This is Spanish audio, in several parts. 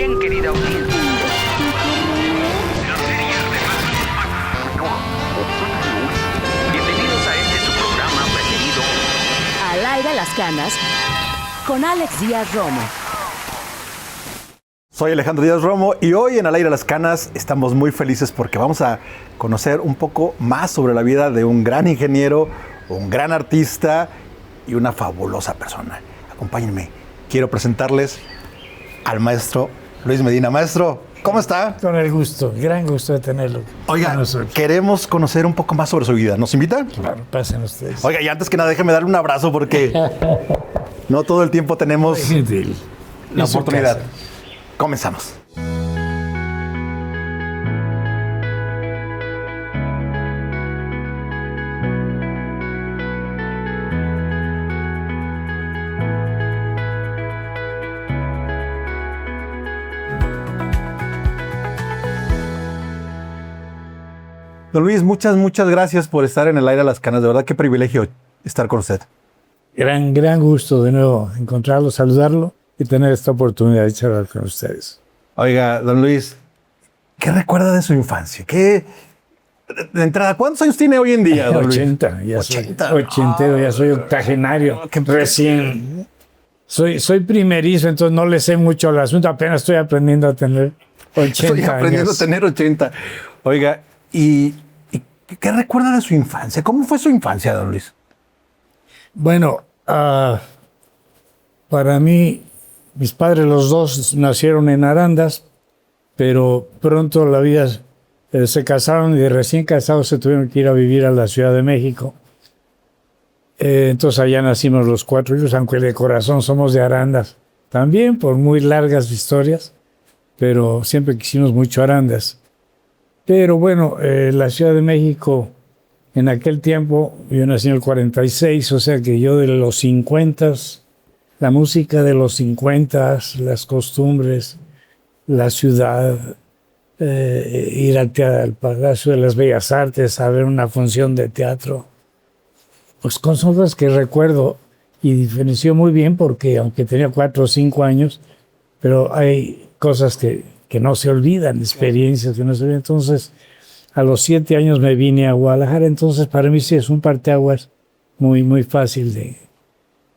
bien, querida audiencia. Bienvenidos a este su programa preferido. Al aire las canas con Alex Díaz Romo. Soy Alejandro Díaz Romo y hoy en Al aire las canas estamos muy felices porque vamos a conocer un poco más sobre la vida de un gran ingeniero, un gran artista y una fabulosa persona. Acompáñenme, quiero presentarles al maestro Luis Medina. Maestro, ¿cómo está? Con el gusto, gran gusto de tenerlo. Oiga, queremos conocer un poco más sobre su vida. ¿Nos invita? Claro, pasen ustedes. Oiga, y antes que nada, déjeme darle un abrazo porque no todo el tiempo tenemos Gentil. la En su oportunidad. casa. Comenzamos. Don Luis, muchas gracias por estar en el aire a las canas. De verdad, qué privilegio estar con usted. Gran gusto de nuevo encontrarlo, saludarlo y tener esta oportunidad de charlar con ustedes. Oiga, don Luis, ¿qué recuerda de su infancia? ¿Qué, de entrada, cuántos años tiene hoy en día, don Luis? 80, ya 80. soy ochentero, ya soy octogenario, recién. Soy primerizo, entonces no le sé mucho al asunto, apenas estoy aprendiendo a tener 80 Estoy aprendiendo años. a tener 80. Oiga, ¿y qué recuerda de su infancia? ¿Cómo fue su infancia, don Luis? Bueno, para mí, mis padres los dos nacieron en Arandas, pero pronto la vida se casaron y de recién casados se tuvieron que ir a vivir a la Ciudad de México. Entonces allá nacimos los 4 hijos, aunque de corazón somos de Arandas también, por muy largas historias, pero siempre quisimos mucho Arandas. Pero bueno, la Ciudad de México, en aquel tiempo, yo nací en el 46, o sea que yo de los 50, la música de los 50, las costumbres, la ciudad, ir al Palacio de las Bellas Artes a ver una función de teatro, pues son cosas que recuerdo y diferenció muy bien porque aunque tenía 4 o 5 años, pero hay cosas que no se olvidan, experiencias que no se olvidan. Entonces, a los 7 años me vine a Guadalajara, entonces para mí sí es un parteaguas muy fácil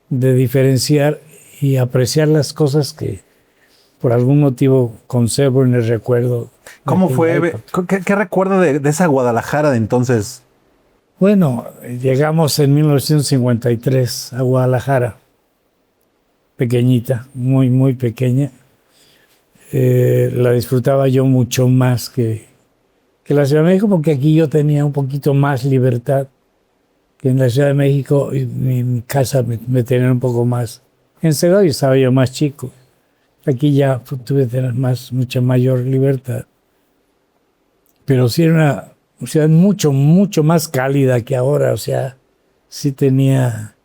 de diferenciar y apreciar las cosas que por algún motivo conservo en el recuerdo. ¿Cómo de fue? la época. ¿Qué recuerda de esa Guadalajara de entonces? Bueno, llegamos en 1953 a Guadalajara, pequeñita, muy pequeña. La disfrutaba yo mucho más que la Ciudad de México, porque aquí yo tenía un poquito más libertad que en la Ciudad de México. Y mi casa me tenía un poco más encerrado y estaba yo más chico. Aquí ya tuve que tener mucha mayor libertad. Pero sí era una ciudad mucho más cálida que ahora. O sea, sí tenía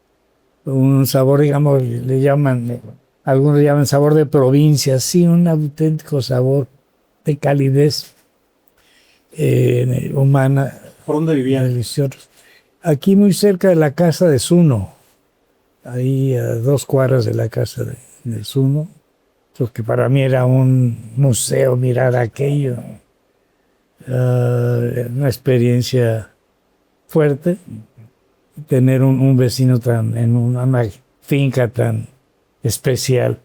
un sabor, digamos, algunos le llaman sabor de provincia, sí, un auténtico sabor de calidez humana. ¿Por dónde vivía? Delicioso. Aquí muy cerca de la casa de Zuno, ahí a 2 cuadras de la casa de Zuno, que para mí era un museo mirar aquello, una experiencia fuerte, tener un vecino en una finca tan especial.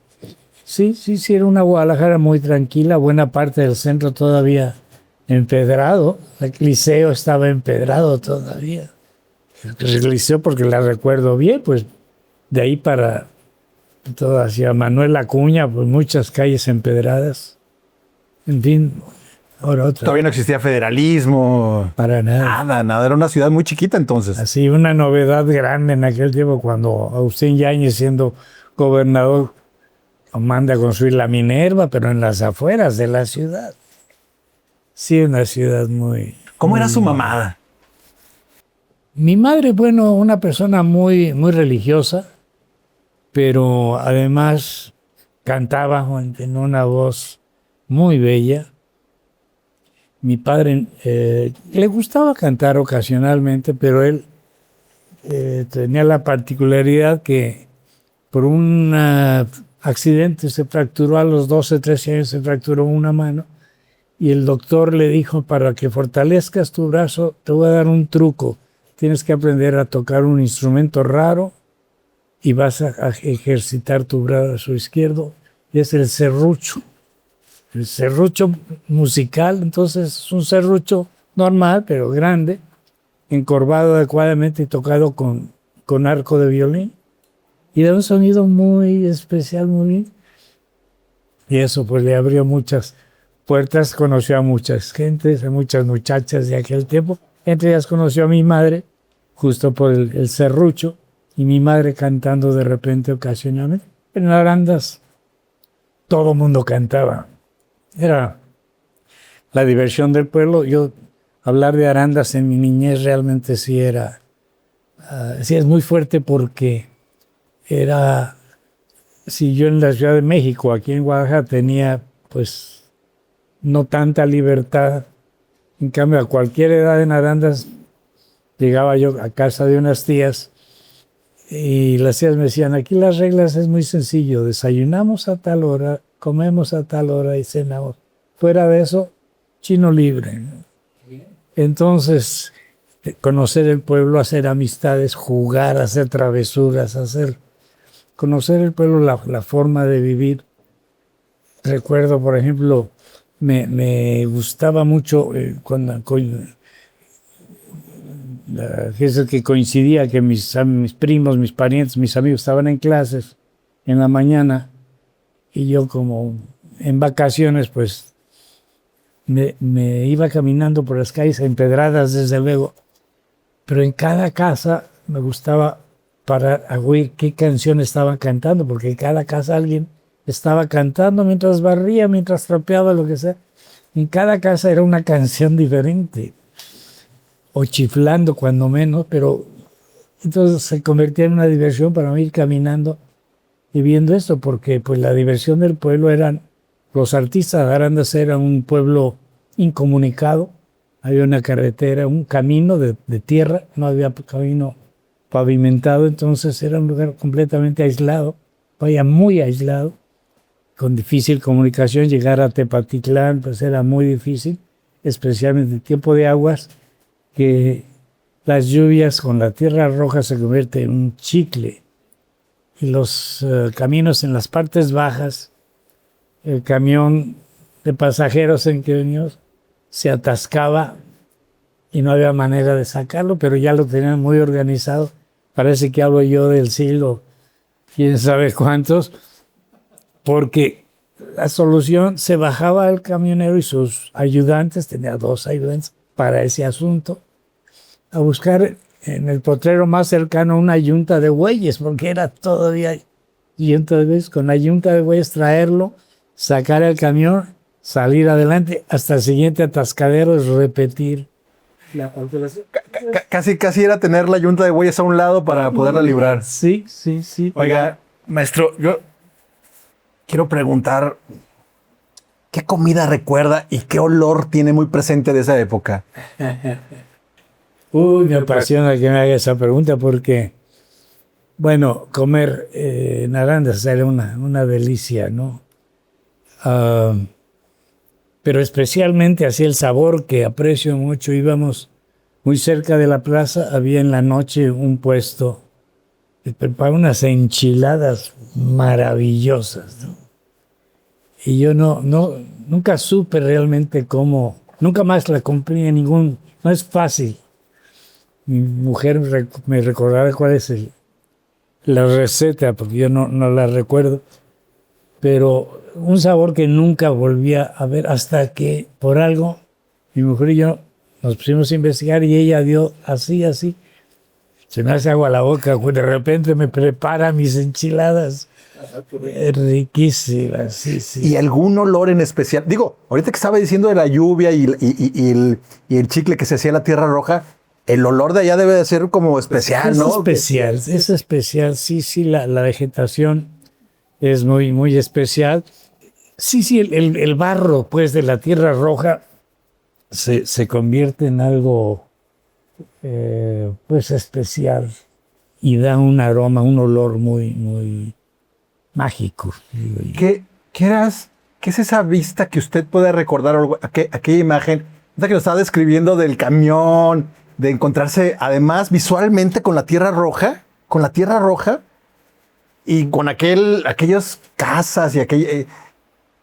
Sí, era una Guadalajara muy tranquila, buena parte del centro todavía empedrado. El Liceo estaba empedrado todavía. El Liceo, porque la recuerdo bien, pues de ahí para todo hacia Manuel Acuña, pues muchas calles empedradas. En fin, ahora otra. Todavía no existía federalismo. Para nada. Nada. Era una ciudad muy chiquita entonces. Así, una novedad grande en aquel tiempo cuando Agustín Yáñez, siendo gobernador, manda a construir la Minerva, pero en las afueras de la ciudad. Sí, una ciudad muy... ¿Cómo era su mamá? Mi madre, bueno, una persona muy religiosa, pero además cantaba en una voz muy bella. Mi padre le gustaba cantar ocasionalmente, pero él tenía la particularidad que por una accidente, se fracturó a los 12, 13 años, se fracturó una mano. Y el doctor le dijo, para que fortalezcas tu brazo, te voy a dar un truco. Tienes que aprender a tocar un instrumento raro y vas a ejercitar tu brazo izquierdo. Y es el serrucho. El serrucho musical, entonces es un serrucho normal, pero grande, encorvado adecuadamente y tocado con arco de violín. Y da un sonido muy especial, muy bien. Y eso pues le abrió muchas puertas, conoció a muchas gentes, a muchas muchachas de aquel tiempo. Entre ellas conoció a mi madre, justo por el serrucho, y mi madre cantando de repente ocasionalmente. En Arandas todo el mundo cantaba. Era la diversión del pueblo. Yo hablar de Arandas en mi niñez realmente sí era, sí es muy fuerte porque era, si yo en la Ciudad de México, aquí en Oaxaca tenía pues no tanta libertad, en cambio a cualquier edad en Arandas llegaba yo a casa de unas tías y las tías me decían, aquí las reglas es muy sencillo, desayunamos a tal hora, comemos a tal hora y cenamos. Fuera de eso, chino libre. Entonces, conocer el pueblo, hacer amistades, jugar, hacer travesuras, conocer el pueblo, la forma de vivir. Recuerdo, por ejemplo, me gustaba mucho que coincidía que mis primos, mis parientes, mis amigos estaban en clases en la mañana y yo como en vacaciones pues me iba caminando por las calles empedradas desde luego, pero en cada casa me gustaba parar a oír qué canción estaban cantando, porque en cada casa alguien estaba cantando mientras barría, mientras trapeaba, lo que sea. En cada casa era una canción diferente, o chiflando cuando menos, pero entonces se convertía en una diversión para mí ir caminando y viendo esto, porque pues la diversión del pueblo eran, los artistas de Arandas era un pueblo incomunicado, había una carretera, un camino de tierra, no había camino pavimentado, entonces era un lugar completamente aislado, vaya muy aislado, con difícil comunicación. Llegar a Tepatitlán pues era muy difícil, especialmente en tiempo de aguas, que las lluvias con la tierra roja se convierten en un chicle y los caminos en las partes bajas, el camión de pasajeros en que veníamos se atascaba y no había manera de sacarlo, pero ya lo tenían muy organizado. Parece que hablo yo del siglo quién sabe cuántos, porque la solución, se bajaba el camionero y sus ayudantes, tenía 2 ayudantes para ese asunto, a buscar en el potrero más cercano una yunta de bueyes, porque era todavía yunta de bueyes, con la yunta de bueyes traerlo, sacar el camión, salir adelante hasta el siguiente atascadero y repetir la calculación. Casi era tener la yunta de bueyes a un lado para poderla librar. Sí. Oiga, maestro, yo quiero preguntar, ¿qué comida recuerda y qué olor tiene muy presente de esa época? Uy, me apasiona que me haga esa pregunta porque, bueno, comer en Arandas era una delicia, ¿no? Pero especialmente así el sabor que aprecio mucho. Íbamos muy cerca de la plaza, había en la noche un puesto que preparaba unas enchiladas maravillosas, ¿no? Y yo nunca supe realmente cómo, nunca más la compré en no es fácil. Mi mujer me recordará cuál es la receta, porque yo no la recuerdo, pero un sabor que nunca volví a ver hasta que por algo mi mujer y yo nos pusimos a investigar y ella dio así, se me hace agua la boca, de repente me prepara mis enchiladas riquísimas, sí. ¿Y algún olor en especial? Digo, ahorita que estaba diciendo de la lluvia y el chicle que se hacía en la tierra roja, el olor de allá debe de ser como especial, ¿no? Es especial, sí, la vegetación es muy, muy especial. Sí, el barro, pues, de la tierra roja se convierte en algo, pues, especial y da un aroma, un olor muy, muy, mágico. ¿Qué es esa vista que usted puede recordar, aquella imagen, esa que nos estaba describiendo del camión, de encontrarse además visualmente con la Tierra Roja, y con aquellas casas y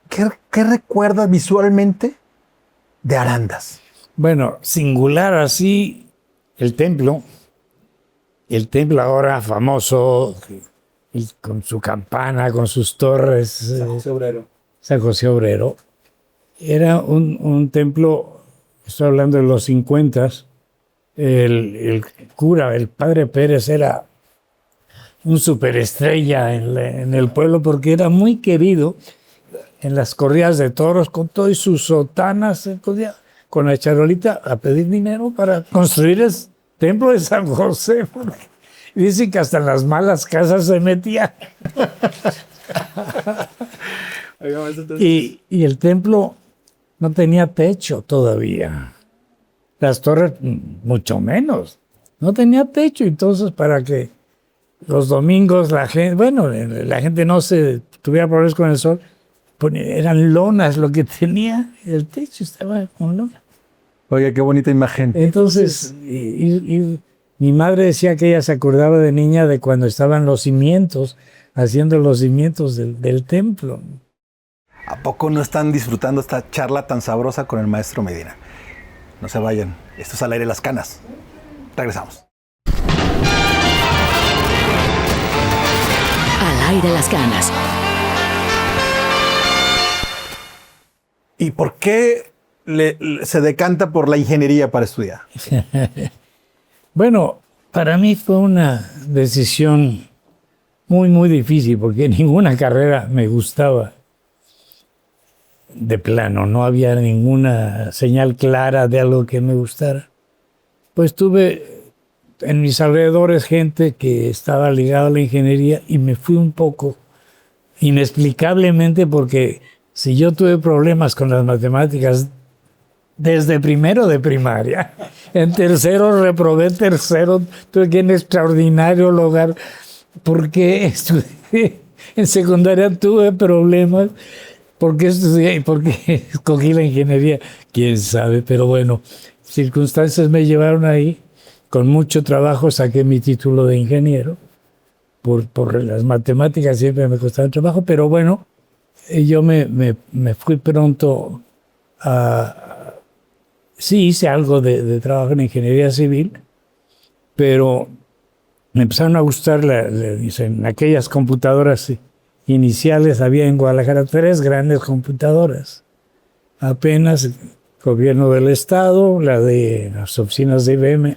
¿qué recuerda visualmente de Arandas? Bueno, singular así el templo ahora famoso, con su campana, con sus torres. San José Obrero. Era un templo, estoy hablando de los 50. El cura, el padre Pérez, era un superestrella en el pueblo porque era muy querido en las corridas de toros, con todas sus sotanas, con la charolita a pedir dinero para construir el templo de San José. Dicen que hasta en las malas casas se metía. Y el templo no tenía techo todavía. Las torres, mucho menos. No tenía techo. Entonces, para que los domingos la gente no se tuviera problemas con el sol, eran lonas lo que tenía. El techo estaba con lona. Oye, qué bonita imagen. Entonces, y mi madre decía que ella se acordaba de niña de cuando estaban los cimientos, haciendo los cimientos del templo. ¿A poco no están disfrutando esta charla tan sabrosa con el maestro Medina? No se vayan. Esto es Al Aire las Canas. Regresamos. Al Aire las Canas. ¿Y por qué se decanta por la ingeniería para estudiar? Bueno, para mí fue una decisión muy, muy difícil porque ninguna carrera me gustaba. De plano, no había ninguna señal clara de algo que me gustara. Pues tuve en mis alrededores gente que estaba ligada a la ingeniería y me fui un poco inexplicablemente, porque si yo tuve problemas con las matemáticas desde primero de primaria, en tercero reprobé tercero, tuve que ir en extraordinario lugar porque estudié, en secundaria tuve problemas. ¿Por qué estudié y por qué escogí la ingeniería? Quién sabe, pero bueno, circunstancias me llevaron ahí. Con mucho trabajo saqué mi título de ingeniero. Por las matemáticas siempre me costaban trabajo, pero bueno, yo me fui pronto a... Sí, hice algo de trabajo en ingeniería civil, pero me empezaron a gustar en aquellas computadoras iniciales. Había en Guadalajara 3 grandes computadoras. Apenas el gobierno del estado, la de las oficinas de IBM,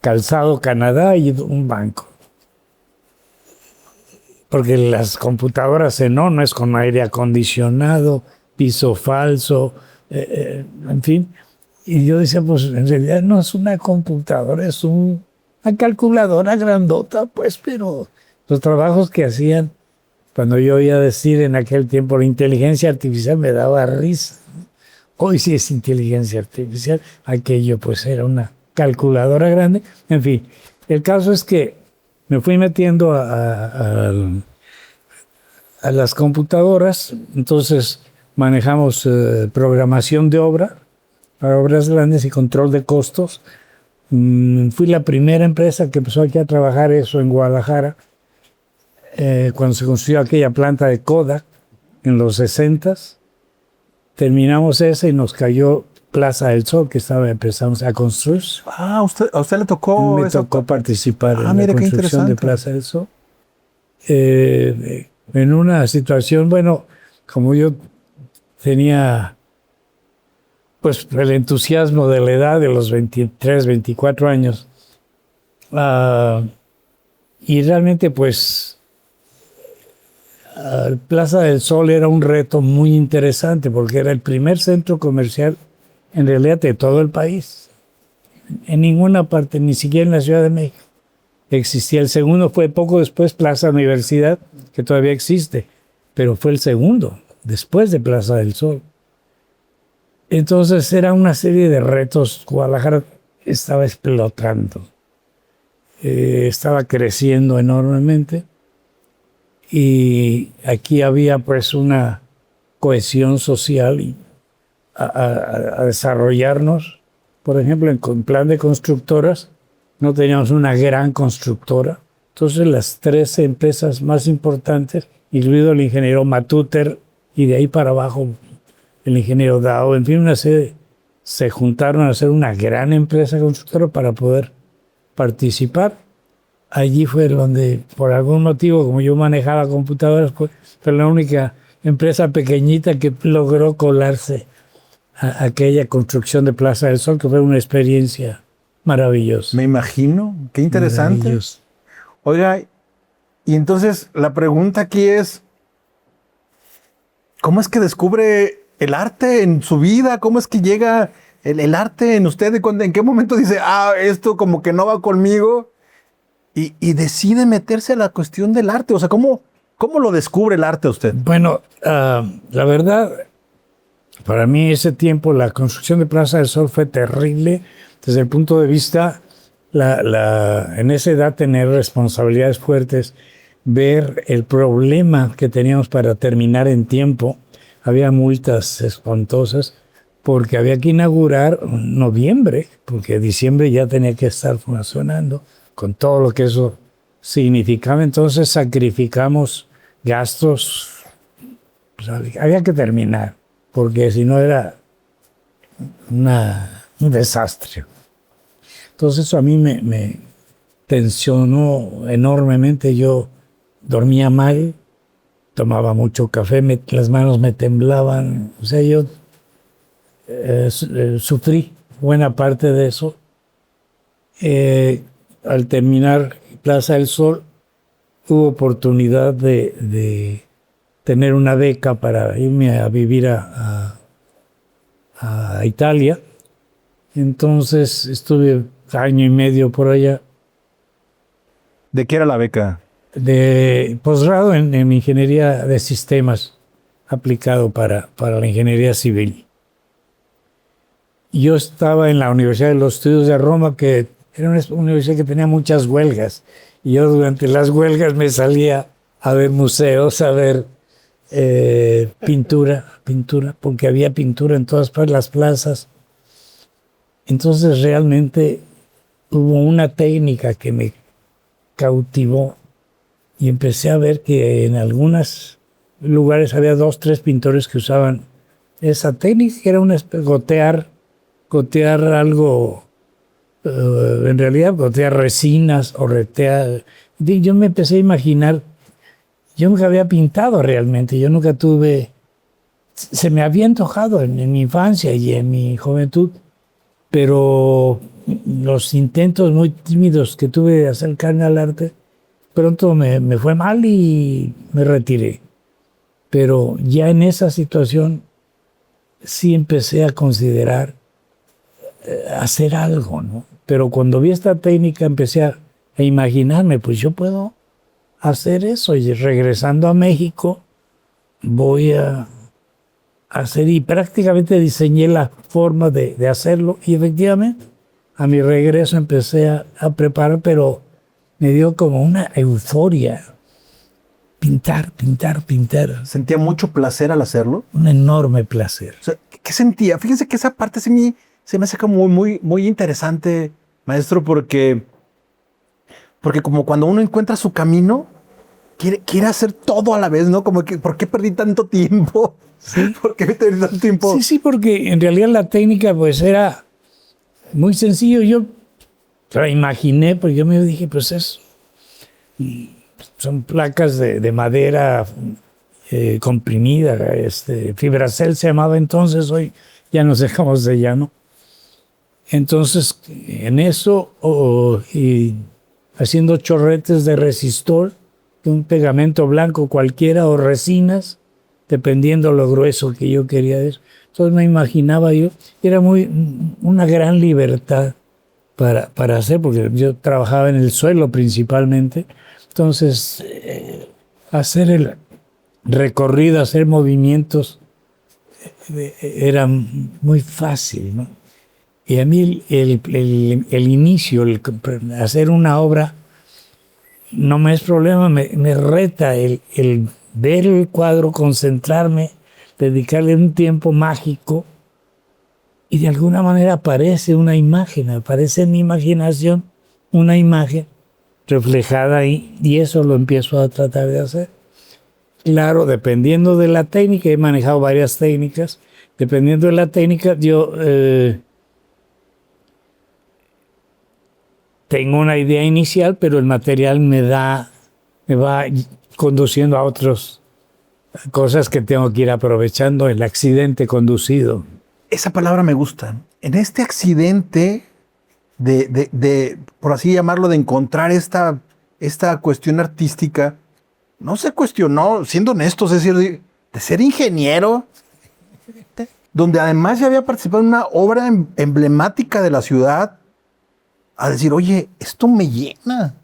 Calzado Canadá y un banco. Porque las computadoras no es con aire acondicionado, piso falso, en fin. Y yo decía, pues en realidad no es una computadora, es una calculadora grandota, pues, pero los trabajos que hacían, cuando yo oía decir en aquel tiempo la inteligencia artificial, me daba risa. Hoy sí es inteligencia artificial, aquello pues era una calculadora grande. En fin, el caso es que me fui metiendo a las computadoras. Entonces manejamos programación de obra, para obras grandes y control de costos. Fui la primera empresa que empezó aquí a trabajar eso en Guadalajara, cuando se construyó aquella planta de Kodak en los 60s. Terminamos esa y nos cayó Plaza del Sol, que empezamos a construir. Ah, ¿a usted le tocó Me eso? tocó participar en la mira, qué construcción de interesante. Plaza del Sol. En una situación, bueno, como yo tenía pues el entusiasmo de la edad de los 23, 24 años, y realmente pues Plaza del Sol era un reto muy interesante porque era el primer centro comercial en realidad de todo el país. En ninguna parte, ni siquiera en la Ciudad de México, existía. El segundo fue poco después Plaza Universidad, que todavía existe, pero fue el segundo, después de Plaza del Sol. Entonces era una serie de retos. Guadalajara estaba explotando, estaba creciendo enormemente. y aquí había pues una cohesión social y a desarrollarnos. Por ejemplo, en plan de constructoras, no teníamos una gran constructora. Entonces, las 3 empresas más importantes, incluido el ingeniero Matuter, y de ahí para abajo el ingeniero Dao, en fin, una serie, se juntaron a hacer una gran empresa constructora para poder participar. Allí fue donde, por algún motivo, como yo manejaba computadoras, pues, fue la única empresa pequeñita que logró colarse a aquella construcción de Plaza del Sol, que fue una experiencia maravillosa. Me imagino, qué interesante. Maravillosa. Oiga, y entonces la pregunta aquí es, ¿cómo es que descubre el arte en su vida? ¿Cómo es que llega el arte en usted? ¿En qué momento dice, esto como que no va conmigo? Y decide meterse a la cuestión del arte. O sea, ¿cómo lo descubre el arte usted? Bueno, la verdad, para mí ese tiempo, la construcción de Plaza del Sol fue terrible desde el punto de vista, en esa edad tener responsabilidades fuertes, ver el problema que teníamos para terminar en tiempo. Había multas espantosas porque había que inaugurar en noviembre, porque diciembre ya tenía que estar funcionando, con todo lo que eso significaba. Entonces sacrificamos gastos. Pues había que terminar, porque si no era un desastre. Entonces eso a mí me tensionó enormemente. Yo dormía mal, tomaba mucho café, las manos me temblaban. O sea, yo sufrí buena parte de eso. Al terminar Plaza del Sol, hubo oportunidad de tener una beca para irme a vivir a Italia. Entonces estuve año y medio por allá. ¿De qué era la beca? De posgrado en ingeniería de sistemas, aplicado para la ingeniería civil. Yo estaba en la Universidad de los Estudios de Roma, que era una universidad que tenía muchas huelgas. Y yo durante las huelgas me salía a ver museos, a ver pintura, porque había pintura en todas las plazas. Entonces realmente hubo una técnica que me cautivó y empecé a ver que en algunos lugares había 2, 3 pintores que usaban esa técnica, que era gotear algo, en realidad gotear resinas o yo me empecé a imaginar, yo nunca había pintado realmente, yo nunca se me había antojado en mi infancia y en mi juventud, pero los intentos muy tímidos que tuve de acercarme al arte, pronto me fue mal y me retiré. Pero ya en esa situación sí empecé a considerar hacer algo, ¿no? Pero cuando vi esta técnica empecé a imaginarme, pues yo puedo hacer eso, y regresando a México voy a hacer, y prácticamente diseñé la forma de hacerlo, y efectivamente a mi regreso empecé a preparar, pero me dio como una euforia. Pintar. ¿Sentía mucho placer al hacerlo? Un enorme placer. O sea, ¿qué sentía? Fíjense que esa parte se me hace como muy interesante, maestro, porque como cuando uno encuentra su camino, quiere hacer todo a la vez, ¿no? Como que, ¿por qué perdí tanto tiempo? ¿Sí? ¿Por qué perdí tanto tiempo? Sí, porque en realidad la técnica pues era muy sencillo. Yo la imaginé, porque yo me dije, pues son placas de madera comprimida, Fibracel se llamaba entonces, hoy ya nos dejamos de llano. Entonces, en eso, y haciendo chorretes de resistor, un pegamento blanco cualquiera, o resinas, dependiendo lo grueso que yo quería eso. Entonces me imaginaba yo, era una gran libertad para hacer, porque yo trabajaba en el suelo principalmente. Entonces, hacer el recorrido, hacer movimientos, era muy fácil, ¿no? Y a mí el inicio, hacer una obra, no me es problema, me reta el ver el cuadro, concentrarme, dedicarle un tiempo mágico y de alguna manera aparece una imagen, aparece en mi imaginación una imagen reflejada ahí y eso lo empiezo a tratar de hacer. Claro, dependiendo de la técnica, he manejado varias técnicas, dependiendo de la técnica yo tengo una idea inicial, pero el material me va conduciendo a otras cosas que tengo que ir aprovechando, el accidente conducido. Esa palabra me gusta. En este accidente por así llamarlo, de encontrar esta cuestión artística, no se cuestionó, siendo honestos, es decir, de ser ingeniero, donde además ya había participado en una obra emblemática de la ciudad, a decir, oye, esto me llena.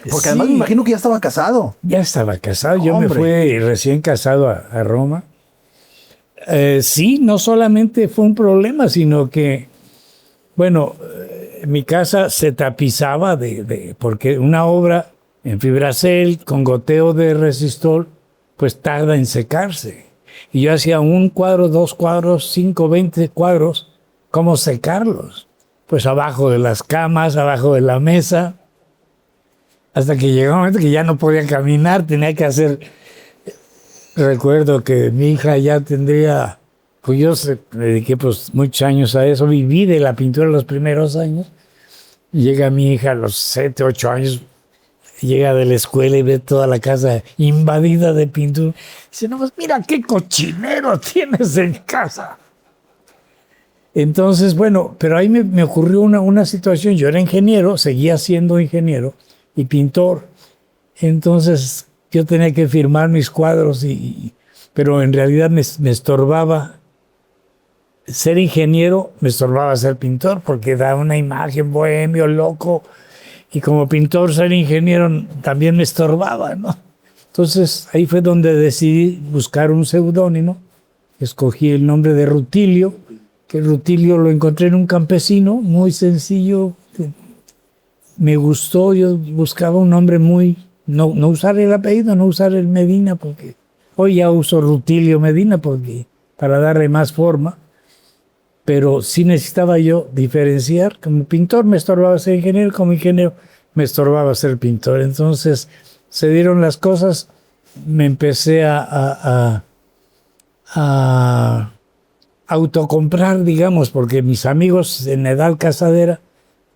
Porque además me imagino que ya estaba casado. Ya estaba casado, yo me fui recién casado a Roma. Sí, no solamente fue un problema, sino que, bueno, mi casa se tapizaba porque una obra en fibracel con goteo de resistol, pues tarda en secarse. Y yo hacía un cuadro, 2 cuadros, 5, 20 cuadros, ¿cómo secarlos? Pues abajo de las camas, abajo de la mesa, hasta que llegó un momento que ya no podía caminar, tenía que hacer. Recuerdo que mi hija ya tendría, pues yo me dediqué pues muchos años a eso, viví de la pintura los primeros años. Llega mi hija a los 7, 8 años, llega de la escuela y ve toda la casa invadida de pintura. Dice, no, pues mira qué cochinero tienes en casa. Entonces, bueno, pero ahí me ocurrió una situación. Yo era ingeniero, seguía siendo ingeniero y pintor. Entonces yo tenía que firmar mis cuadros, pero en realidad me estorbaba ser ingeniero, me estorbaba ser pintor, porque da una imagen bohemio, loco, y como pintor ser ingeniero también me estorbaba, ¿no? Entonces ahí fue donde decidí buscar un seudónimo. Escogí el nombre de Rutilio, que Rutilio lo encontré en un campesino, muy sencillo. Me gustó, yo buscaba un nombre muy... No usar el apellido, no usar el Medina, porque hoy ya uso Rutilio Medina para darle más forma, pero sí necesitaba yo diferenciar. Como pintor me estorbaba ser ingeniero, como ingeniero me estorbaba ser pintor. Entonces se dieron las cosas, me empecé a autocomprar, digamos, porque mis amigos en edad casadera,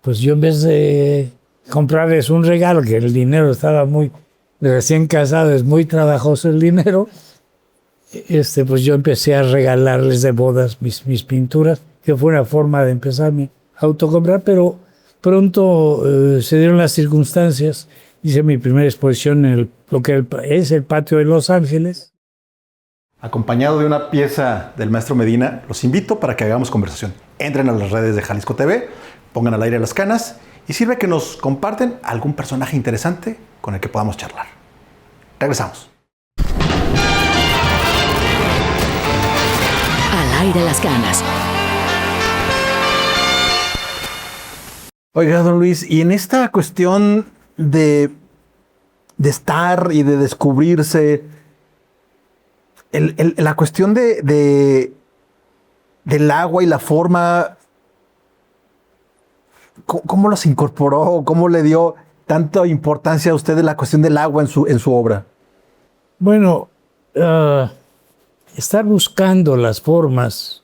pues yo en vez de comprarles un regalo, que el dinero estaba muy, recién casado, es muy trabajoso el dinero, pues yo empecé a regalarles de bodas mis pinturas, que fue una forma de empezarme a autocomprar, pero pronto se dieron las circunstancias. Hice mi primera exposición en lo que es el patio de Los Ángeles. Acompañado de una pieza del maestro Medina, los invito para que hagamos conversación. Entren a las redes de Jalisco TV, pongan al aire las canas y sirve que nos comparten algún personaje interesante con el que podamos charlar. Regresamos. Al aire las canas. Oiga, don Luis, y en esta cuestión de estar y de descubrirse, la cuestión del agua y la forma, ¿cómo los incorporó? ¿Cómo le dio tanta importancia a usted de la cuestión del agua en su obra? Bueno, estar buscando las formas,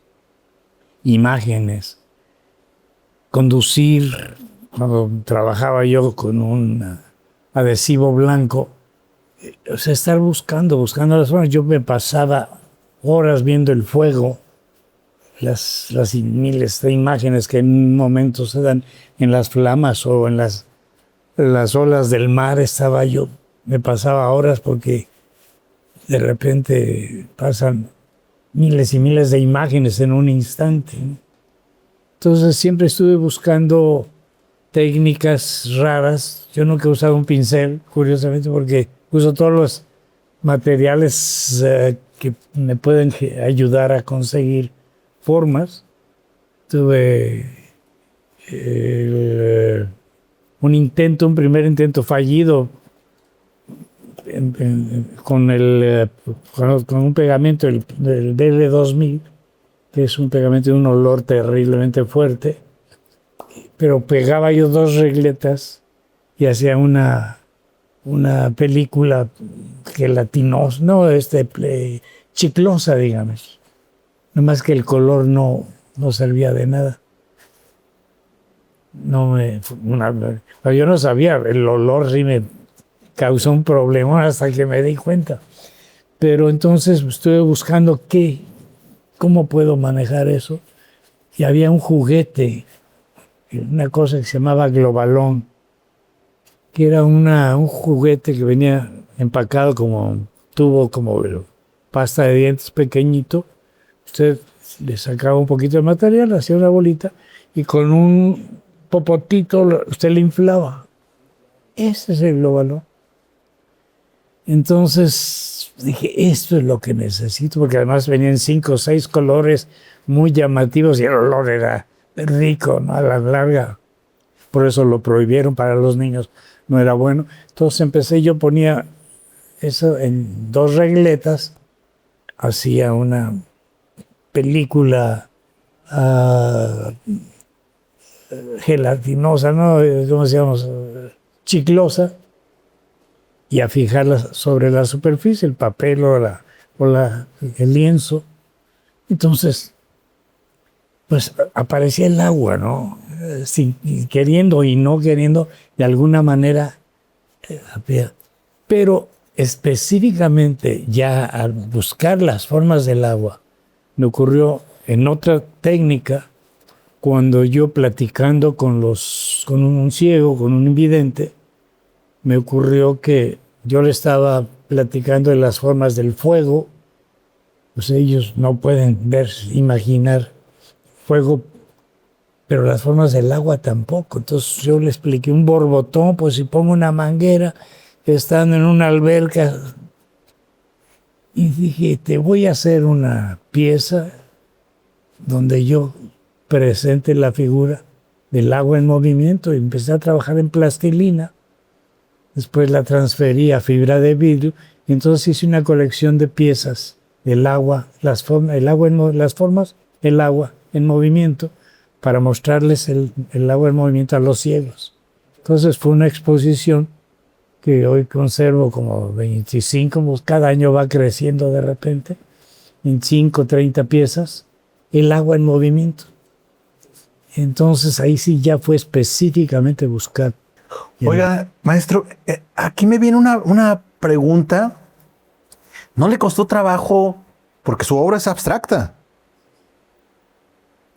imágenes, conducir, cuando trabajaba yo con un adhesivo blanco, o sea, estar buscando las formas. Yo me pasaba horas viendo el fuego, las miles de imágenes que en un momento se dan en las flamas o en las olas del mar. Me pasaba horas porque de repente pasan miles y miles de imágenes en un instante, ¿no? Entonces siempre estuve buscando técnicas raras. Yo nunca he usado un pincel, curiosamente, porque uso todos los materiales que me pueden ayudar a conseguir formas. Tuve un primer intento fallido con un pegamento del DL2000, que es un pegamento de un olor terriblemente fuerte, pero pegaba yo 2 regletas y hacía una película gelatinosa, no, chiclosa, digamos. Nada más que el color no servía de nada. Yo no sabía, el olor sí me causó un problema hasta que me di cuenta. Pero entonces estuve buscando cómo puedo manejar eso. Y había un juguete, una cosa que se llamaba Globalón, que era un juguete que venía empacado como tubo, como pasta de dientes pequeñito. Usted le sacaba un poquito de material, hacía una bolita y con un popotito usted le inflaba. Ese es el Globalón. Entonces dije, esto es lo que necesito, porque además venían 5 o 6 colores muy llamativos y el olor era rico, ¿no? A la larga. Por eso lo prohibieron para los niños, no era bueno. Entonces yo ponía eso en 2 regletas, hacía una película gelatinosa, ¿no? ¿Cómo se llama? Chiclosa, y a fijarla sobre la superficie, el papel o el lienzo. Entonces, pues aparecía el agua, ¿no? Sin, queriendo y no queriendo, de alguna manera. Pero específicamente, ya al buscar las formas del agua, me ocurrió en otra técnica, cuando yo platicando con un ciego, con un invidente, me ocurrió que yo le estaba platicando de las formas del fuego. Pues ellos no pueden imaginar fuego, pero las formas del agua tampoco. Entonces yo le expliqué un borbotón, pues si pongo una manguera estando en una alberca, y dije, te voy a hacer una pieza donde yo presente la figura del agua en movimiento, y empecé a trabajar en plastilina. Después la transferí a fibra de vidrio, y entonces hice una colección de piezas del agua, las formas, el agua en movimiento, para mostrarles el agua en movimiento a los ciegos. Entonces fue una exposición que hoy conservo como 25, pues cada año va creciendo de repente, en 5, 30 piezas, el agua en movimiento. Entonces ahí sí ya fue específicamente buscar. Oiga, maestro, aquí me viene una pregunta. ¿No le costó trabajo? Porque su obra es abstracta.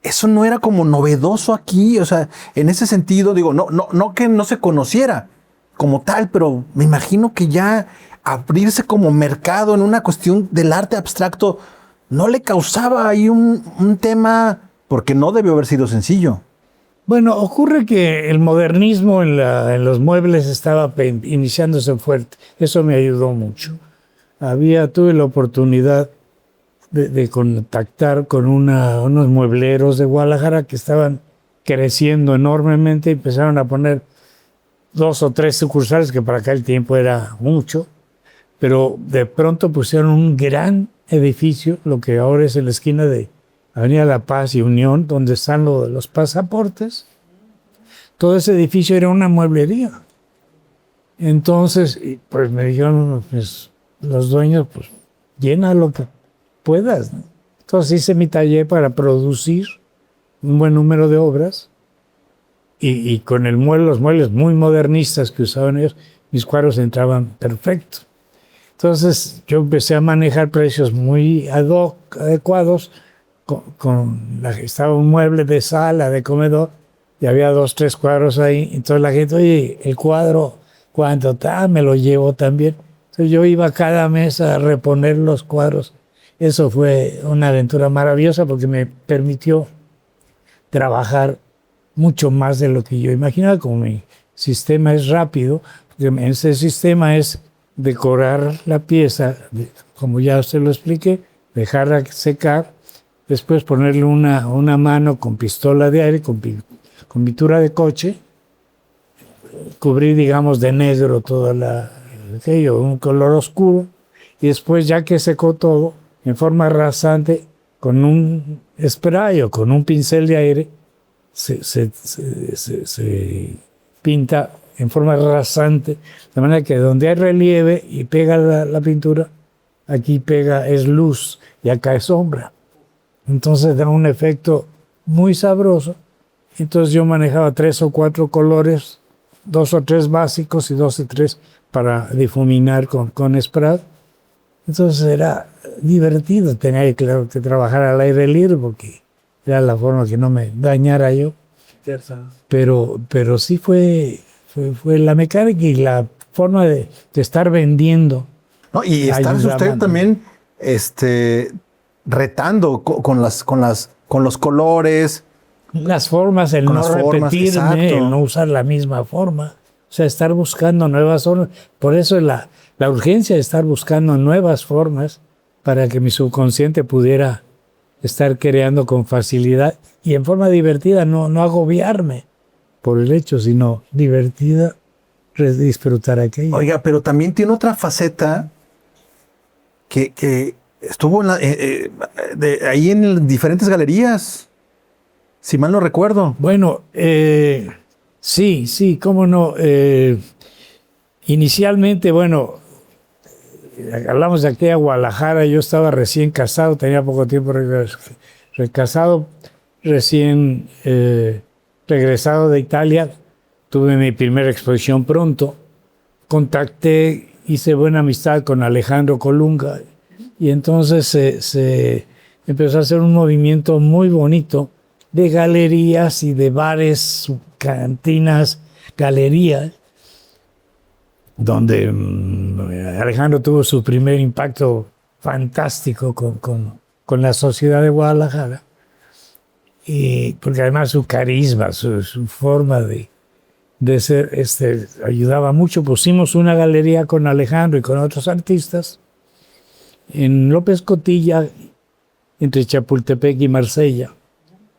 Eso no era como novedoso aquí, o sea, en ese sentido, digo, no que no se conociera como tal, pero me imagino que ya abrirse como mercado en una cuestión del arte abstracto no le causaba ahí un tema, porque no debió haber sido sencillo. Bueno, ocurre que el modernismo en los muebles estaba iniciándose fuerte. Eso me ayudó mucho. Tuve la oportunidad de contactar con unos muebleros de Guadalajara que estaban creciendo enormemente y empezaron a poner 2 o 3 sucursales, que para acá el tiempo era mucho, pero de pronto pusieron un gran edificio, lo que ahora es en la esquina de Avenida La Paz y Unión, donde están los pasaportes. Todo ese edificio era una mueblería. Entonces, pues me dijeron, pues, los dueños, pues, llena lo que puedas, ¿no? Entonces hice mi taller para producir un buen número de obras, y con los muebles muy modernistas que usaban ellos, mis cuadros entraban perfecto. Entonces yo empecé a manejar precios muy adecuados. Estaba un mueble de sala, de comedor, y había 2, 3 cuadros ahí. Entonces la gente, oye, el cuadro, ¿cuánto está? Me lo llevo también. Entonces yo iba cada mes a reponer los cuadros. Eso fue una aventura maravillosa, porque me permitió trabajar mucho más de lo que yo imaginaba. Como mi sistema es rápido, porque en ese sistema es decorar la pieza, como ya se lo expliqué, dejarla secar, después ponerle una mano con pistola de aire, con pintura de coche, cubrí, digamos, de negro toda aquello, un color oscuro, y después, ya que secó todo, en forma rasante, con un spray o con un pincel de aire, se pinta en forma rasante, de manera que donde hay relieve y pega la pintura, aquí pega es luz y acá es sombra. Entonces da un efecto muy sabroso. Entonces yo manejaba 3 o 4 colores, 2 o 3 básicos y 2 o 3 para difuminar con spray. Entonces era divertido, tenía claro que trabajar al aire libre porque era la forma que no me dañara yo. Pero sí fue la mecánica y la forma de estar vendiendo. No, y estarse usted también retando con los colores. Las formas, el no repetirme, el no usar la misma forma. O sea, estar buscando nuevas formas. Por eso la urgencia de estar buscando nuevas formas para que mi subconsciente pudiera estar creando con facilidad y en forma divertida, no agobiarme por el hecho, sino divertida, disfrutar aquello. Oiga, pero también tiene otra faceta que estuvo ahí en diferentes galerías, si mal no recuerdo. Bueno, sí, cómo no. Inicialmente, bueno, hablamos de aquella Guadalajara, yo estaba recién casado, tenía poco tiempo recasado, recién regresado de Italia, tuve mi primera exposición pronto, contacté, hice buena amistad con Alejandro Colunga y entonces se empezó a hacer un movimiento muy bonito de galerías y de bares, cantinas, galerías, donde Alejandro tuvo su primer impacto fantástico con la sociedad de Guadalajara, y porque además su carisma, su forma de ser, ayudaba mucho. Pusimos una galería con Alejandro y con otros artistas en López Cotilla, entre Chapultepec y Marsella.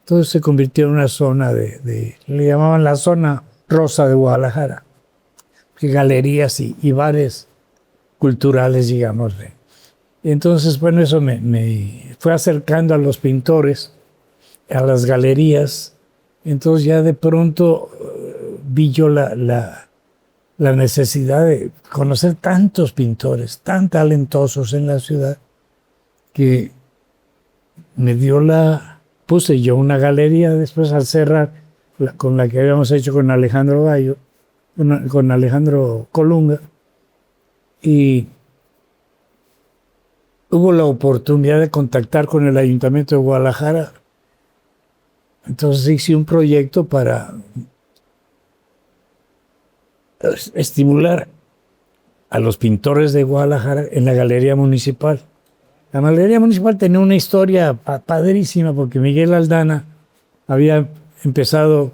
Entonces se convirtió en una zona le llamaban la zona rosa de Guadalajara, galerías y bares culturales, digamos. Entonces, bueno, eso me fue acercando a los pintores, a las galerías. Entonces ya de pronto vi yo la necesidad de conocer tantos pintores tan talentosos en la ciudad, que puse yo una galería después al cerrar, con la que habíamos hecho con Alejandro Gallo, con Alejandro Colunga, y hubo la oportunidad de contactar con el Ayuntamiento de Guadalajara. Entonces hice un proyecto para estimular a los pintores de Guadalajara en la Galería Municipal. La Galería Municipal tenía una historia padrísima, porque Miguel Aldana había empezado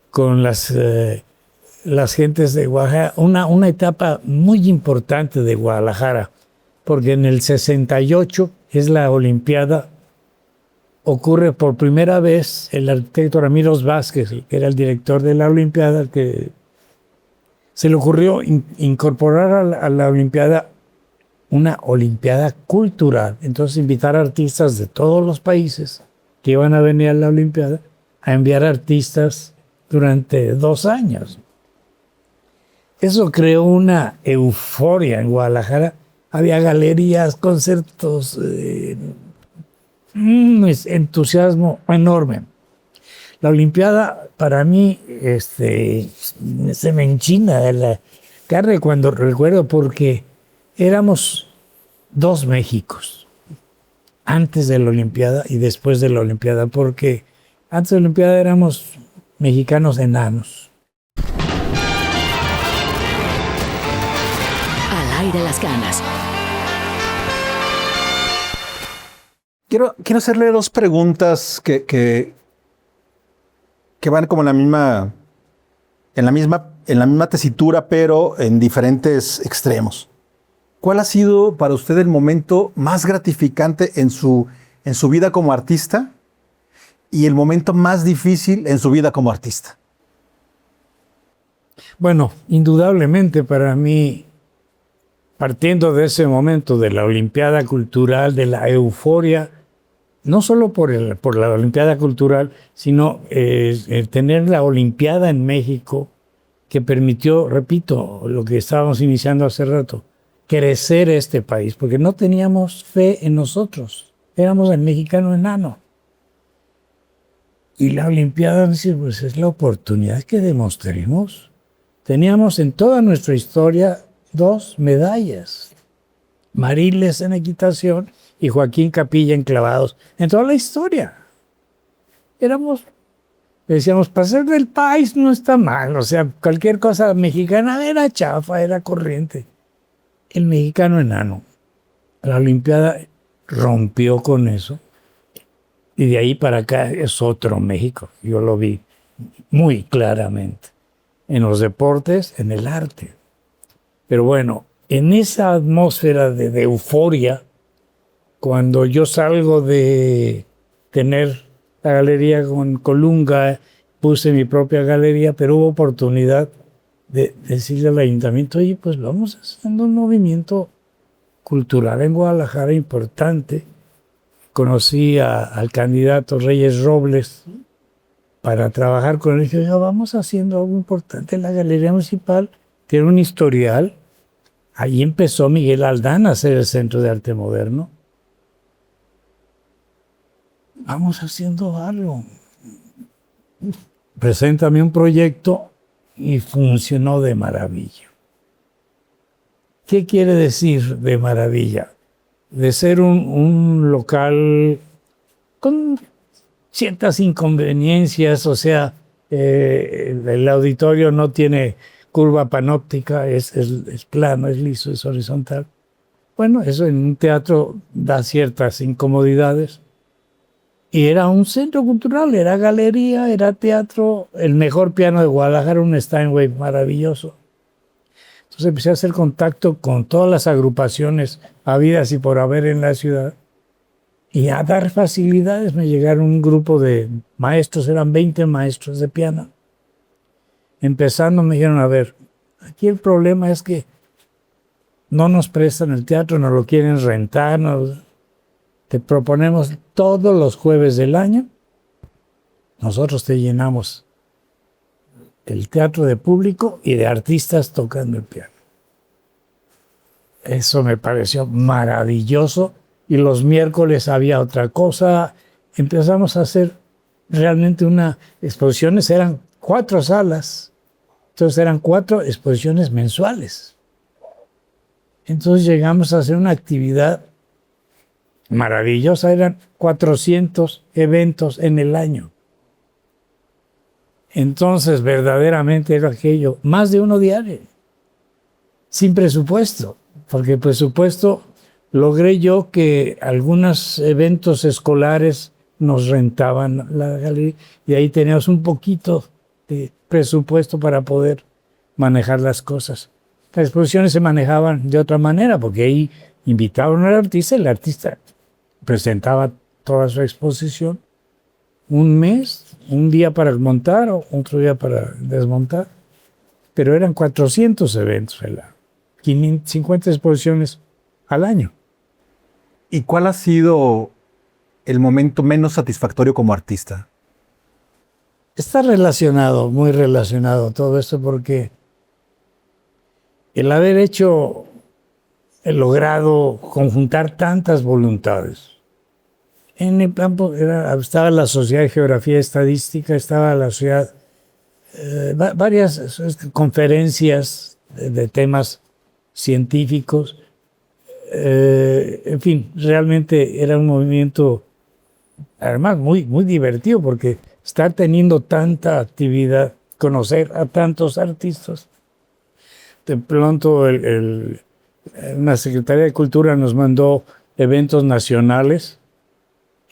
con las gentes de Guadalajara, una etapa muy importante de Guadalajara, porque en el 68 es la Olimpiada, ocurre por primera vez el arquitecto Ramiro Vázquez, que era el director de la Olimpiada, que se le ocurrió incorporar a la Olimpiada una Olimpiada cultural. Entonces invitar a artistas de todos los países que iban a venir a la Olimpiada a enviar artistas durante 2 años. Eso creó una euforia en Guadalajara. Había galerías, conciertos, entusiasmo enorme. La Olimpiada, para mí, se me enchina la carne cuando recuerdo, porque éramos 2 Méxicos, antes de la Olimpiada y después de la Olimpiada, porque antes de la Olimpiada éramos mexicanos enanos. Al aire las canas. Quiero hacerle 2 preguntas que van como en la misma tesitura, pero en diferentes extremos. ¿Cuál ha sido para usted el momento más gratificante en su vida como artista y el momento más difícil en su vida como artista? Bueno, indudablemente para mí, partiendo de ese momento de la Olimpiada Cultural, de la euforia, no solo por la Olimpiada Cultural, sino tener la Olimpiada en México, que permitió, repito, lo que estábamos iniciando hace rato, crecer este país, porque no teníamos fe en nosotros, éramos el mexicano enano. Y la Olimpiada, pues, es la oportunidad que demostremos. Teníamos en toda nuestra historia 2 medallas, Mariles en equitación y Joaquín Capilla en clavados, en toda la historia. Decíamos, para ser del país no está mal, o sea, cualquier cosa mexicana era chafa, era corriente. El mexicano enano, la Olimpiada rompió con eso, y de ahí para acá es otro México. Yo lo vi muy claramente, en los deportes, en el arte. Pero bueno, en esa atmósfera de euforia, cuando yo salgo de tener la galería con Colunga, puse mi propia galería, pero hubo oportunidad de decirle al ayuntamiento, oye, pues vamos haciendo un movimiento cultural en Guadalajara importante. Conocí al candidato Reyes Robles para trabajar con él. Dije, vamos haciendo algo importante. La Galería Municipal tiene un historial. Ahí empezó Miguel Aldán a hacer el Centro de Arte Moderno. Vamos haciendo algo. Preséntame un proyecto y funcionó de maravilla. ¿Qué quiere decir de maravilla? De ser un local con ciertas inconveniencias, o sea, el auditorio no tiene curva panóptica, es plano, es liso, es horizontal. Bueno, eso en un teatro da ciertas incomodidades. Y era un centro cultural, era galería, era teatro, el mejor piano de Guadalajara, un Steinway maravilloso. Entonces empecé a hacer contacto con todas las agrupaciones habidas y por haber en la ciudad y a dar facilidades. Me llegaron un grupo de maestros, eran 20 maestros de piano. Empezando me dijeron, a ver, aquí el problema es que no nos prestan el teatro, no lo quieren rentar, te proponemos todos los jueves del año, nosotros te llenamos el teatro de público y de artistas tocando el piano. Eso me pareció maravilloso y los miércoles había otra cosa. Empezamos a hacer realmente exposiciones, eran 4 salas, entonces eran 4 exposiciones mensuales. Entonces llegamos a hacer una actividad maravillosa, eran 400 eventos en el año. Entonces, verdaderamente era aquello, más de uno diario, sin presupuesto, porque presupuesto logré yo que algunos eventos escolares nos rentaban la galería y ahí teníamos un poquito de presupuesto para poder manejar las cosas. Las exposiciones se manejaban de otra manera, porque ahí invitaban al artista y el artista presentaba toda su exposición. Un mes, un día para montar o otro día para desmontar. Pero eran 400 eventos, 50 exposiciones al año. ¿Y cuál ha sido el momento menos satisfactorio como artista? Está relacionado, muy relacionado todo esto, porque el haber logrado conjuntar tantas voluntades. En el campo estaba la Sociedad de Geografía y Estadística, estaba la sociedad, varias conferencias de temas científicos. En fin, realmente era un movimiento, además, muy, muy divertido, porque estar teniendo tanta actividad, conocer a tantos artistas. De pronto, una Secretaría de Cultura nos mandó eventos nacionales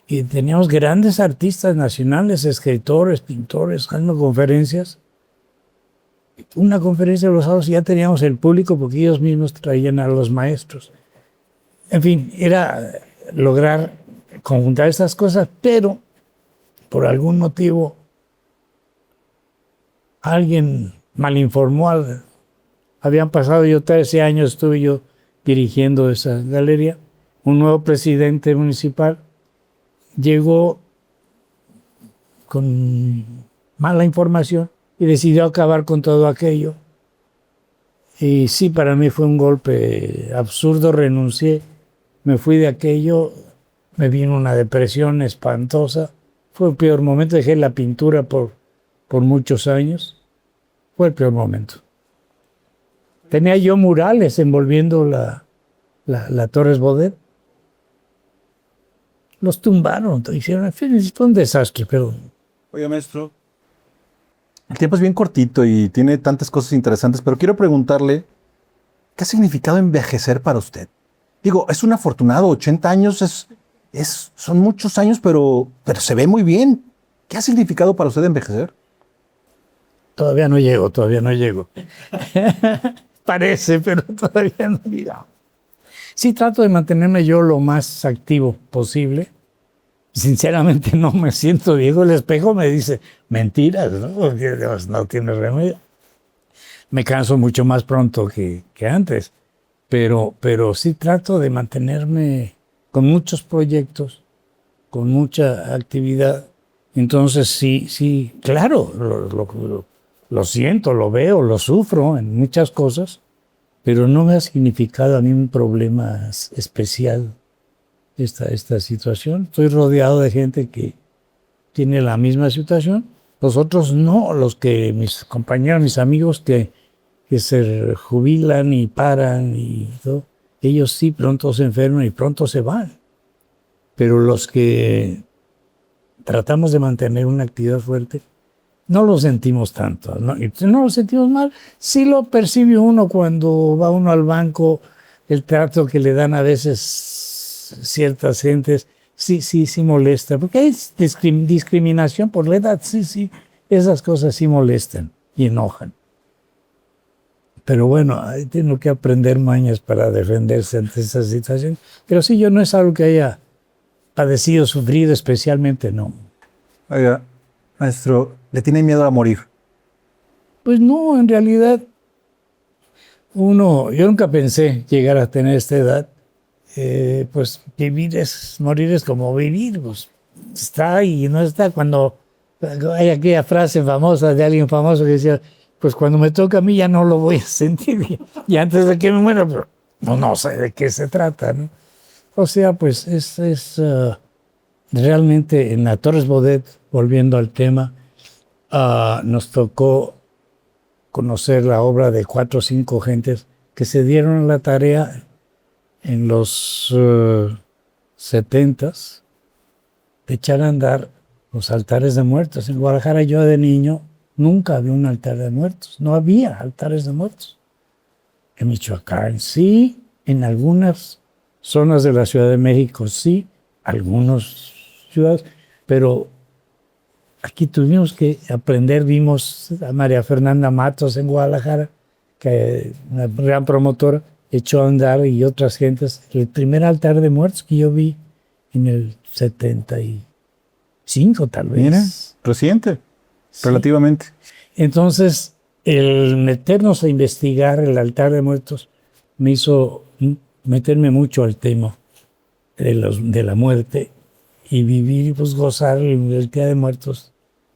y teníamos grandes artistas nacionales, escritores, pintores, dando conferencias. Una conferencia de los sábados ya teníamos el público porque ellos mismos traían a los maestros. En fin, era lograr conjuntar estas cosas, pero por algún motivo alguien malinformó. Habían pasado yo 13 años, estuve yo dirigiendo esa galería. Un nuevo presidente municipal llegó con mala información y decidió acabar con todo aquello. Y sí, para mí fue un golpe absurdo, renuncié, me fui de aquello, me vino una depresión espantosa. Fue el peor momento, dejé la pintura por muchos años. Fue el peor momento. Tenía yo murales envolviendo la Torres Bodet. Los tumbaron, hicieron, fue un desastre, pero... Oye, maestro, el tiempo es bien cortito y tiene tantas cosas interesantes, pero quiero preguntarle, ¿qué ha significado envejecer para usted? Digo, es un afortunado, 80 años son muchos años, pero se ve muy bien. ¿Qué ha significado para usted envejecer? Todavía no llego. Parece, pero todavía no llego. Sí, trato de mantenerme yo lo más activo posible. Sinceramente no me siento viejo. El espejo me dice, mentiras, ¿no? Porque no tiene remedio. Me canso mucho más pronto que antes. Pero sí trato de mantenerme con muchos proyectos, con mucha actividad. Entonces sí, claro, lo siento, lo veo, lo sufro en muchas cosas, pero no me ha significado a mí un problema especial esta situación. Estoy rodeado de gente que tiene la misma situación. Los otros no, mis compañeros, mis amigos que se jubilan y paran y todo, ellos sí pronto se enferman y pronto se van. Pero los que tratamos de mantener una actividad fuerte, no lo sentimos tanto, ¿no? Y no lo sentimos mal. Sí lo percibe uno cuando va uno al banco, el trato que le dan a veces ciertas gentes, sí molesta, porque hay discriminación por la edad, sí, esas cosas sí molestan y enojan. Pero bueno, tengo que aprender mañas para defenderse ante esa situación. Pero sí, yo no es algo que haya padecido, sufrido especialmente, no. Oiga, maestro, ¿le tiene miedo a morir? Pues no, en realidad, yo nunca pensé llegar a tener esta edad. Pues morir es como vivir, pues está y no está. Cuando hay aquella frase famosa de alguien famoso que decía, pues cuando me toca a mí ya no lo voy a sentir. Y antes de que me muera, pero no sé de qué se trata, ¿no? O sea, pues es realmente en la Torres Bodet, volviendo al tema, nos tocó conocer la obra de 4 o 5 gentes que se dieron la tarea en los 70s de echar a andar los altares de muertos. En Guadalajara, yo de niño nunca había un altar de muertos, no había altares de muertos. En Michoacán sí, en algunas zonas de la Ciudad de México sí, algunas ciudades, pero aquí tuvimos que aprender. Vimos a María Fernanda Matos en Guadalajara, que una gran promotora, echó a andar, y otras gentes. El primer altar de muertos que yo vi en el 75, tal vez. Mira, reciente, sí, relativamente. Entonces, el meternos a investigar el altar de muertos me hizo meterme mucho al tema de la muerte y vivir y pues gozar el Día de Muertos.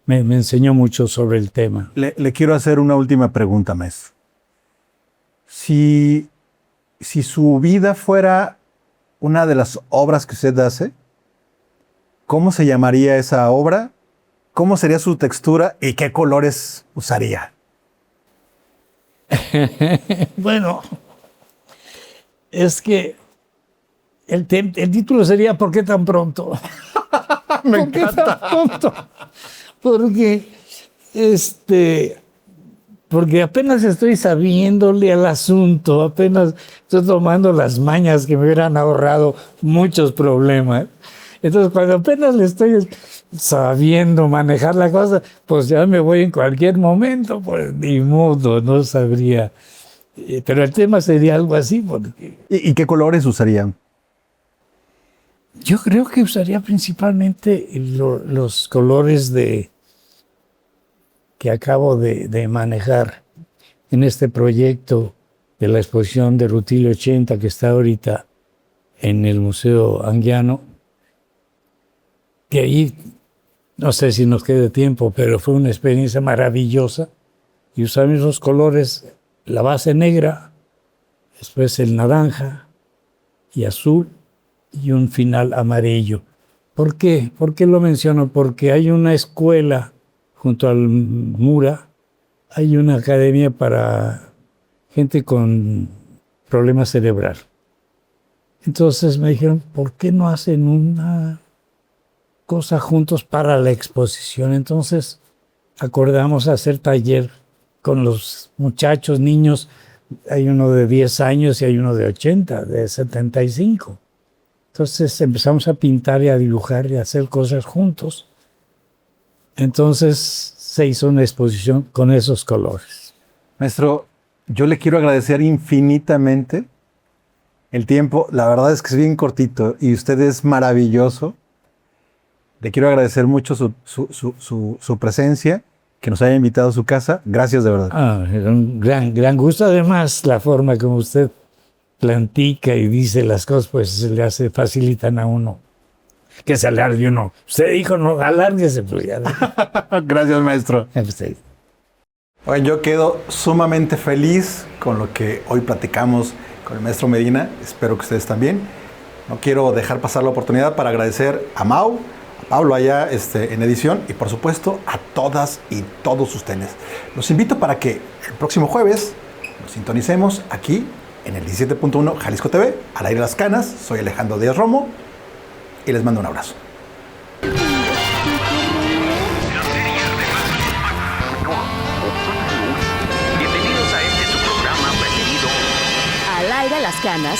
Me enseñó mucho sobre el tema. Le quiero hacer una última pregunta, maestro. Si su vida fuera una de las obras que usted hace, ¿cómo se llamaría esa obra? ¿Cómo sería su textura y qué colores usaría? Bueno, es que el título sería ¿por qué tan pronto? Me encanta. ¿Por qué tan pronto? Porque apenas estoy sabiéndole al asunto, apenas estoy tomando las mañas que me hubieran ahorrado muchos problemas. Entonces, cuando apenas le estoy sabiendo manejar la cosa, pues ya me voy en cualquier momento, pues ni modo, no sabría. Pero el tema sería algo así. Porque ¿Y qué colores usarían? Yo creo que usaría principalmente los colores que acabo de manejar. en este proyecto de la exposición de Rutilio 80 que está ahorita en el Museo Anguiano, que ahí no sé si nos quede tiempo, pero fue una experiencia maravillosa y usamos los colores, la base negra, después el naranja y azul y un final amarillo. ¿Por qué? ¿Por qué lo menciono? Porque hay una escuela junto al Mura, hay una academia para gente con problemas cerebral. Entonces me dijeron, ¿por qué no hacen una cosa juntos para la exposición? Entonces acordamos hacer taller con los muchachos, niños. Hay uno de 10 años y hay uno de 80, de 75. Entonces empezamos a pintar y a dibujar y a hacer cosas juntos. Entonces se hizo una exposición con esos colores. Maestro, yo le quiero agradecer infinitamente el tiempo. La verdad es que es bien cortito y usted es maravilloso. Le quiero agradecer mucho su presencia, que nos haya invitado a su casa. Gracias de verdad. Era un gran gusto. Además, la forma como usted plantica y dice las cosas, pues se le facilitan a uno. Que se alargue uno. Usted dijo, no, alárguese. Pues ya. Gracias, maestro. Usted. Bueno, yo quedo sumamente feliz con lo que hoy platicamos con el maestro Medina. Espero que ustedes también. No quiero dejar pasar la oportunidad para agradecer a Mau, a Pablo allá en edición y por supuesto a todas y todos ustedes. Los invito para que el próximo jueves nos sintonicemos aquí en el 17.1 Jalisco TV, al aire las canas. Soy Alejandro Díaz Romo y les mando un abrazo. Bienvenidos a este su programa preferido. Al aire las canas